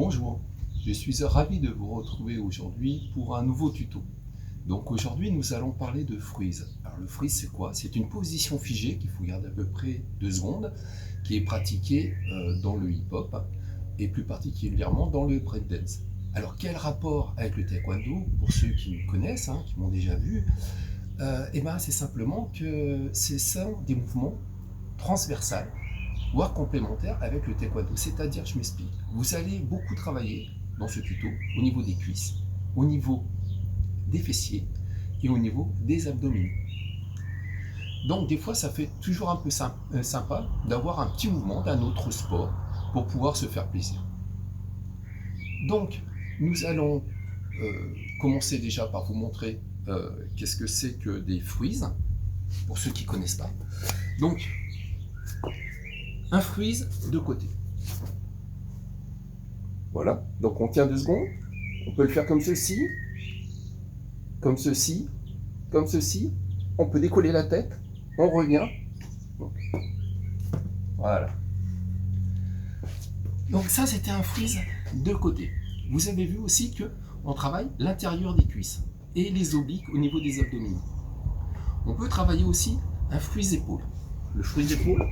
Bonjour, je suis ravi de vous retrouver aujourd'hui pour un nouveau tuto. Donc aujourd'hui nous allons parler de freeze. Alors le freeze c'est quoi? C'est une position figée qu'il faut garder à peu près 2 secondes, qui est pratiquée dans le hip-hop et plus particulièrement dans le breakdance. Alors quel rapport avec le taekwondo? Pour ceux qui me connaissent, qui m'ont déjà vu, c'est simplement que ce sont des mouvements transversaux voire complémentaire avec le taekwondo. C'est-à-dire, je m'explique, vous allez beaucoup travailler dans ce tuto au niveau des cuisses, au niveau des fessiers et au niveau des abdominaux. Donc des fois, ça fait toujours un peu sympa d'avoir un petit mouvement d'un autre sport pour pouvoir se faire plaisir. Donc, nous allons commencer déjà par vous montrer qu'est-ce que c'est que des freeze, pour ceux qui ne connaissent pas. Donc, un freeze de côté. Voilà, donc on tient 2 secondes. On peut le faire comme ceci, comme ceci, comme ceci. On peut décoller la tête, on revient. Voilà. Donc ça, c'était un freeze de côté. Vous avez vu aussi que on travaille l'intérieur des cuisses et les obliques au niveau des abdominaux. On peut travailler aussi un freeze épaule. Le freeze épaule.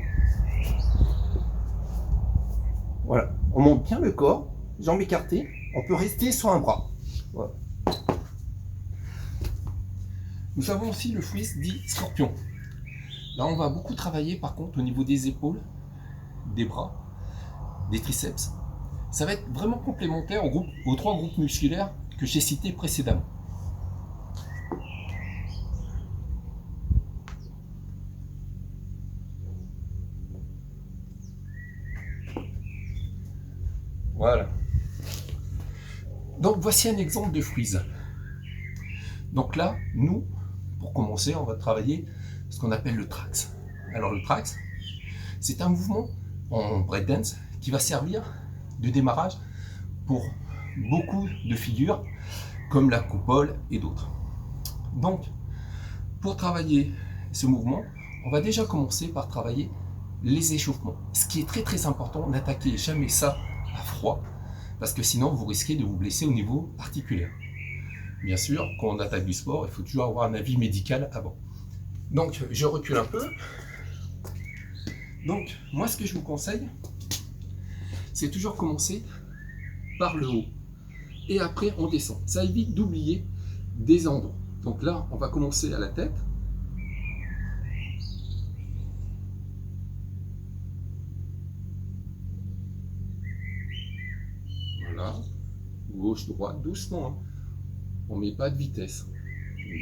Voilà, on monte bien le corps, jambes écartées, on peut rester sur un bras. Voilà. Nous avons aussi le freeze dit scorpion. Là, on va beaucoup travailler par contre au niveau des épaules, des bras, des triceps. Ça va être vraiment complémentaire aux 3 groupes musculaires que j'ai cités précédemment. Voilà. Donc voici un exemple de freeze. Donc là, nous, pour commencer, on va travailler ce qu'on appelle le trax. Alors le trax, c'est un mouvement en breakdance qui va servir de démarrage pour beaucoup de figures comme la coupole et d'autres. Donc, pour travailler ce mouvement, on va déjà commencer par travailler les échauffements. Ce qui est très très important, n'attaquez jamais ça à froid, parce que sinon vous risquez de vous blesser au niveau articulaire. Bien sûr, quand on attaque du sport, il faut toujours avoir un avis médical avant. Donc, je recule un peu. Donc, moi, ce que je vous conseille, c'est toujours commencer par le haut. Et après, on descend. Ça évite d'oublier des endroits. Donc là, on va commencer à la tête. Voilà. Gauche, droite, doucement. On ne met pas de vitesse.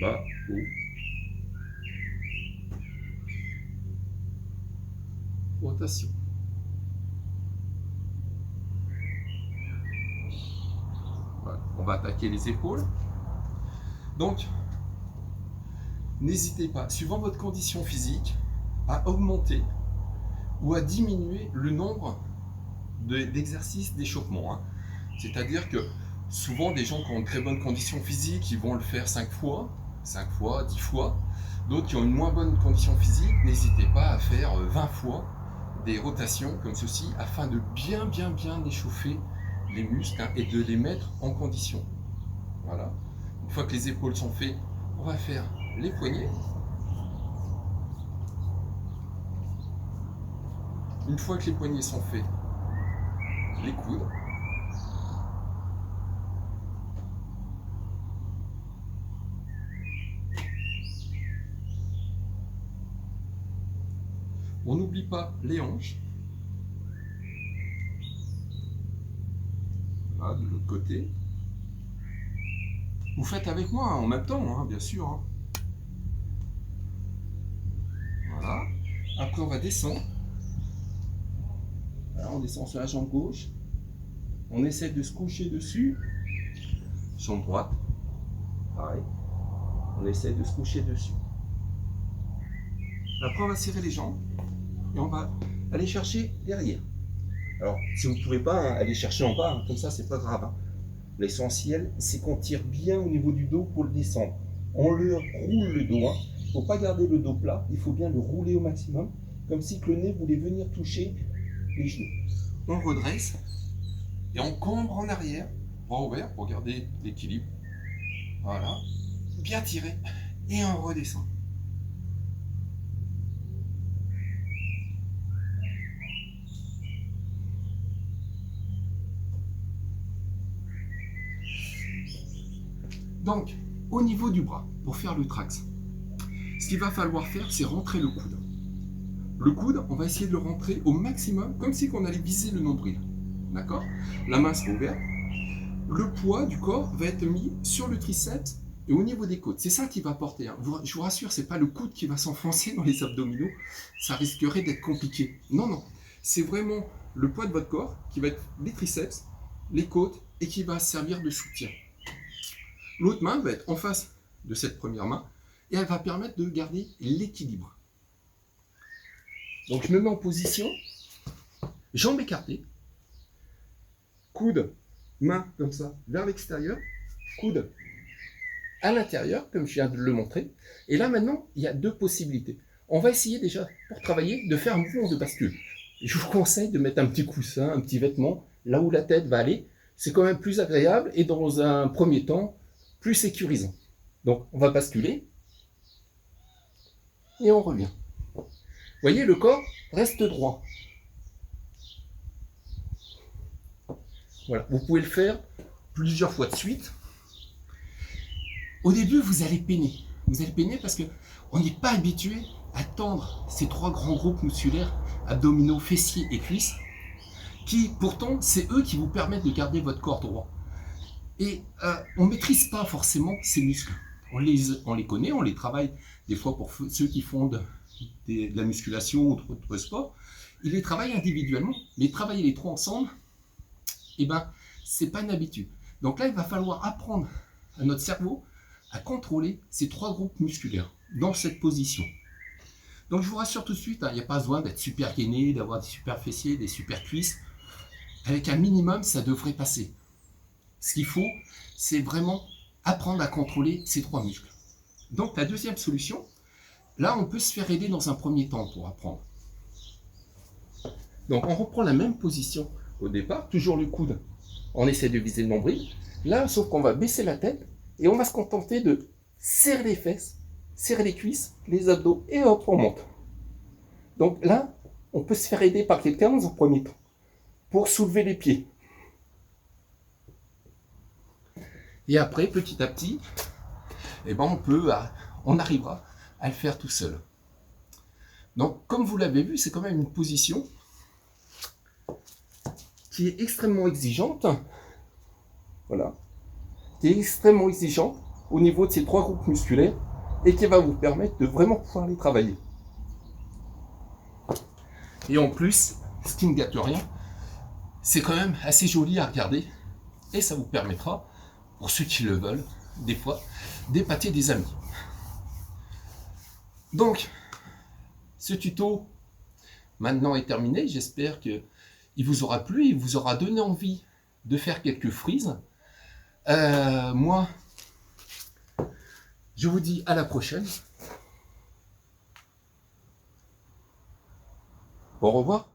Bas, haut. Rotation. Voilà. On va attaquer les épaules. Donc, n'hésitez pas, suivant votre condition physique, à augmenter ou à diminuer le nombre d'exercices d'échauffement. C'est-à-dire que souvent, des gens qui ont une très bonne condition physique, ils vont le faire 5 fois, 10 fois. D'autres qui ont une moins bonne condition physique, n'hésitez pas à faire 20 fois des rotations comme ceci, afin de bien échauffer les muscles et de les mettre en condition. Voilà. Une fois que les épaules sont faites, on va faire les poignets. Une fois que les poignets sont faits, les coudes. On n'oublie pas les hanches. Voilà, de l'autre côté. Vous faites avec moi en même temps, bien sûr. Voilà. Après, on va descendre. Voilà, on descend sur la jambe gauche. On essaie de se coucher dessus. Jambe droite. Pareil. On essaie de se coucher dessus. Après, on va serrer les jambes. Et on va aller chercher derrière. Alors, si vous ne pouvez pas aller chercher en bas, comme ça, c'est pas grave. L'essentiel, c'est qu'on tire bien au niveau du dos pour le descendre. On le roule le dos. Il ne faut pas garder le dos plat. Il faut bien le rouler au maximum, comme si le nez voulait venir toucher les genoux. On redresse. Et on cambre en arrière, bras ouverts pour garder l'équilibre. Voilà. Bien tiré. Et on redescend. Donc, au niveau du bras, pour faire le trax, ce qu'il va falloir faire, c'est rentrer le coude. Le coude, on va essayer de le rentrer au maximum, comme si on allait viser le nombril. D'accord? La main sera ouverte. Le poids du corps va être mis sur le triceps et au niveau des côtes. C'est ça qui va porter. Hein. Je vous rassure, c'est pas le coude qui va s'enfoncer dans les abdominaux. Ça risquerait d'être compliqué. Non, non. C'est vraiment le poids de votre corps qui va être les triceps, les côtes et qui va servir de soutien. L'autre main va être en face de cette première main et elle va permettre de garder l'équilibre. Donc je me mets en position, jambes écartées, coude, main comme ça vers l'extérieur, coude à l'intérieur comme je viens de le montrer. Et là maintenant, il y a deux possibilités. On va essayer déjà, pour travailler, de faire un mouvement de bascule. Je vous conseille de mettre un petit coussin, un petit vêtement, là où la tête va aller. C'est quand même plus agréable et dans un premier temps, plus sécurisant. Donc, on va basculer et on revient. Vous voyez, le corps reste droit. Voilà, vous pouvez le faire plusieurs fois de suite. Au début, vous allez peiner. Vous allez peiner parce qu'on n'est pas habitué à tendre ces trois grands groupes musculaires, abdominaux, fessiers et cuisses, qui pourtant, c'est eux qui vous permettent de garder votre corps droit. Et on ne maîtrise pas forcément ces muscles. On les connaît, on les travaille des fois pour ceux qui font de la musculation ou d'autres sports. Ils les travaillent individuellement, mais travailler les trois ensemble, eh ben, c'est pas une habitude. Donc là, il va falloir apprendre à notre cerveau à contrôler ces trois groupes musculaires dans cette position. Donc je vous rassure tout de suite, il n'y a pas besoin d'être super gainé, d'avoir des super fessiers, des super cuisses. Avec un minimum, ça devrait passer. Ce qu'il faut, c'est vraiment apprendre à contrôler ces trois muscles. Donc la deuxième solution, là on peut se faire aider dans un premier temps pour apprendre. Donc on reprend la même position au départ, toujours le coude, on essaie de viser le nombril. Là, sauf qu'on va baisser la tête et on va se contenter de serrer les fesses, serrer les cuisses, les abdos et hop, on monte. Donc là, on peut se faire aider par quelqu'un dans un premier temps pour soulever les pieds. Et après, petit à petit, eh ben on arrivera à le faire tout seul. Donc, comme vous l'avez vu, c'est quand même une position qui est extrêmement exigeante. Voilà. Qui est extrêmement exigeante au niveau de ces trois groupes musculaires et qui va vous permettre de vraiment pouvoir les travailler. Et en plus, ce qui ne gâte rien, c'est quand même assez joli à regarder et ça vous permettra, pour ceux qui le veulent, des fois, d'épater des amis. Donc, ce tuto maintenant est terminé. J'espère qu'il vous aura plu, il vous aura donné envie de faire quelques frises. Moi, je vous dis à la prochaine. Au revoir.